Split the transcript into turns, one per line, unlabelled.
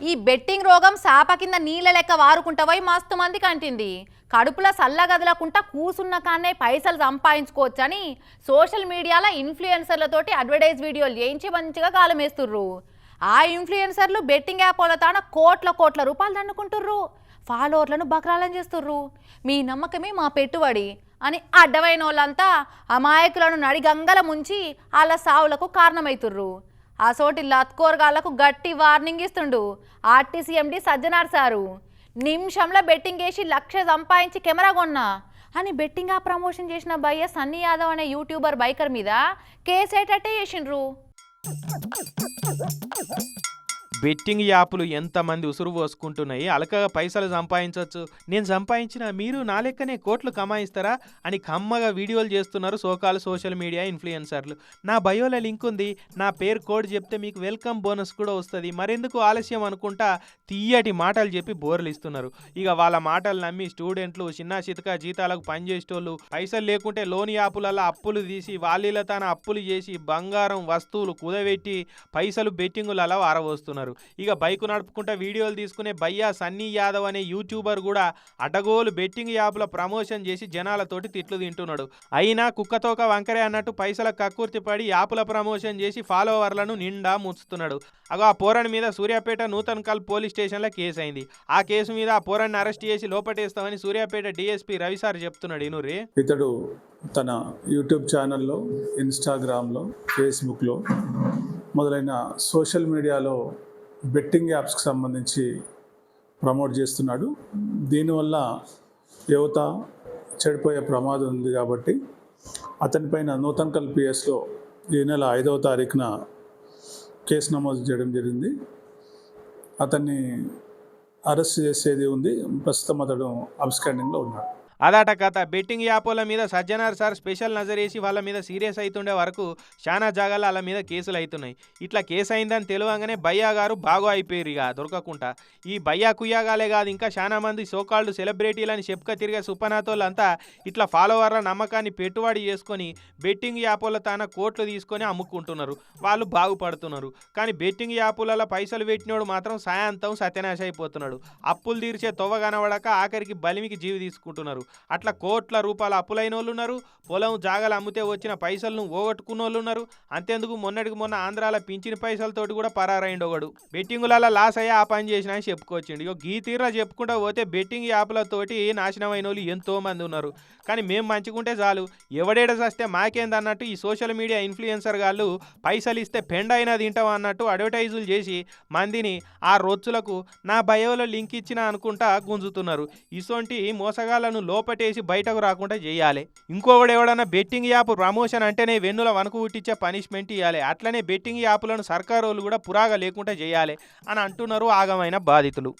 ఈ బెట్టింగ్ రోగం సాప కింద నీళ్ళ లెక్క వారుకుంటవై మస్తు మందికి అంటింది. కడుపుల సల్లగదలకుంటా కూసున్న కాన్నే పైసలు సంపాదించుకోవచ్చని సోషల్ మీడియాలో ఇన్ఫ్లుయెన్సర్లతోటి అడ్వర్టైజ్ వీడియోలు చేయించి మంచిగా గాలమేస్తుర్రు. ఆ ఇన్ఫ్లుయెన్సర్లు బెట్టింగ్ యాప్ల తాన కోట్ల రూపాయలు దండుకుంటుర్రు. ఫాలోవర్లను బకరాలను చేస్తుర్రు. మీ నమ్మకమే మా పెట్టుబడి అని అడ్డమైన వాళ్ళంతా అమాయకులను నడిగంగల ముంచి వాళ్ళ సావులకు కారణమవుతుర్రు. ఆ సోటి లత్కోరగాళ్లకు గట్టి వార్నింగ్ ఇస్తుండు ఆర్టీసీ ఎండి సజ్జనార్ సారు. నిమిషంలో బెట్టింగ్ వేసి లక్ష సంపాదించి కెమెరా కొన్నా అని బెట్టింగ్ యాప్ ప్రమోషన్ చేసిన భయ్య సన్నీ యాదవ్ అనే యూట్యూబర్ బైకర్ మీద కేసు ఏటట్టే చేసిండ్రు.
బెట్టింగ్ యాప్లు ఎంతమంది ఉసురు పోసుకుంటున్నాయి, అలకగా పైసలు సంపాదించవచ్చు, నేను సంపాదించిన మీరు నా లెక్కనే కోట్లు కమాయిస్తారా అని కమ్మగా వీడియోలు చేస్తున్నారు సోకాలు సోషల్ మీడియా ఇన్ఫ్లుయెన్సర్లు. నా బయోలో లింక్ ఉంది, నా పేరు కోడ్ చెప్తే మీకు వెల్కమ్ బోనస్ కూడా వస్తుంది, మరెందుకు ఆలస్యం అనుకుంటా తీయటి మాటలు చెప్పి బోర్లు ఇస్తున్నారు. ఇక వాళ్ళ మాటలు నమ్మి స్టూడెంట్లు, చిన్న చితక జీతాలకు పనిచేసేటోళ్ళు, పైసలు లేకుంటే లోన్ యాపులలో అప్పులు తీసి వాళ్ళ తన అప్పులు చేసి బంగారం వస్తువులు కుదబెట్టి పైసలు బెట్టింగులలో ఆరబోస్తున్నారు. ఇక బైకు నడుపుకుంటా వీడియోలు తీసుకునే భయ్యా సన్నీ యాదవ్ అనే యూట్యూబర్ కూడా అటగోలు బెట్టింగ్ యాప్ల ప్రమోషన్ చేసి జనాలతోటి తిట్లు తింటున్నాడు. అయినా కుక్కతోక వంకరే అన్నట్టు పైసల కక్కుర్తి పడి యాప్ల ప్రమోషన్ చేసి ఫాలోవర్లను నిండా ముంచుతున్నాడు. అగో ఆ పోరని మీద సూర్యాపేట నూతన్కల్ పోలీస్ స్టేషన్లో కేసు అయింది. ఆ కేసు మీద ఆ పోరాన్ని అరెస్ట్ చేసి లోపటేస్తామని సూర్యాపేట డిఎస్పీ రవిసార్ చెప్తున్నాడు. ఇనురి
ఇతడు తన యూట్యూబ్ ఛానల్లో, ఇన్స్టాగ్రామ్లో, ఫేస్బుక్లో మొదలైన సోషల్ మీడియాలో బెట్టింగ్ యాప్స్కి సంబంధించి ప్రమోట్ చేస్తున్నాడు. దీనివల్ల యువత చెడిపోయే ప్రమాదం ఉంది కాబట్టి అతనిపైన నూతన్కల్ పిఎస్లో ఈ నెల 5వ తారీఖున కేసు నమోదు చేయడం జరిగింది. అతన్ని అరెస్ట్ చేసేది ఉంది. ప్రస్తుతం అతడు అబ్స్కాండింగ్లో ఉన్నాడు.
అదాట కథ. బెట్టింగ్ యాప్ల మీద సజ్జనార్ సార్ స్పెషల్ నజరేసి వాళ్ళ మీద సీరియస్ అవుతుండే వరకు చాలా జాగాల్లో వాళ్ళ మీద కేసులు అవుతున్నాయి. ఇట్లా కేసు అయిందని తెలియగానే భయ్యా గారు బాగా అయిపోయారు ఇక దొరకకుండా. ఈ భయ్యా కుయ్యాగాలే కాదు, ఇంకా చాలా మంది సోకాల్డ్ సెలబ్రిటీలని చెప్పుక తిరిగే సుపనాతోళ్ళంతా ఇట్లా ఫాలోవర్ల నమ్మకాన్ని పెట్టుబడి చేసుకొని బెట్టింగ్ యాప్ల తాన కోట్లు తీసుకొని అమ్ముకుంటున్నారు. వాళ్ళు బాగుపడుతున్నారు. కానీ బెట్టింగ్ యాప్లలో పైసలు పెట్టినోడు మాత్రం సాయంత్రం సత్యనాశ అయిపోతున్నాడు. అప్పులు తీర్చే తొవ్వ కనబడక ఆఖరికి బలిమికి జీవి తీసుకుంటున్నారు. అట్లా కోట్ల రూపాయల అప్పులైన వాళ్ళు ఉన్నారు. పొలం జాగాలు అమ్మితే వచ్చిన పైసలను ఓగొట్టుకున్న వాళ్ళు ఉన్నారు. అంతేందుకు మొన్నటికి మొన్న ఆంధ్రాల పింఛన్ పైసలతోటి కూడా పరారైండు ఒకడు. బెట్టింగులలో లాస్ అయ్యి ఆ పని చేసిన అని చెప్పుకోవచ్చిండు. ఇక గీ తీరా చెప్పుకుంటూ పోతే బెట్టింగ్ యాప్లతోటి నాశనం అయిన వాళ్ళు ఎంతో మంది ఉన్నారు. కానీ మేము మంచుకుంటే చాలు, ఎవడేడ చేస్తే మాకేందన్నట్టు ఈ సోషల్ మీడియా ఇన్ఫ్లుయెన్సర్ గాళ్ళు పైసలు ఇస్తే పెండ్ అయినా తింటాం అన్నట్టు అడ్వర్టైజులు చేసి మందిని ఆ రొచ్చులకు నా బయోలో లింక్ ఇచ్చినా అనుకుంటా గుంజుతున్నారు. ఇసొంటి మోసగాళ్లను లోపటేసి బయటకు రాకుండా చేయాలి. ఇంకొకడు ఎవడన్నా బెట్టింగ్ యాప్ ప్రమోషన్ అంటేనే వెన్నుల వణుకు పుట్టించే పనిష్మెంట్ ఇవ్వాలి. అట్లనే బెట్టింగ్ యాప్లను సర్కారు వాళ్ళు కూడా పురాగా లేకుండా చేయాలి అని అంటున్నారు ఆగమైన బాధితులు.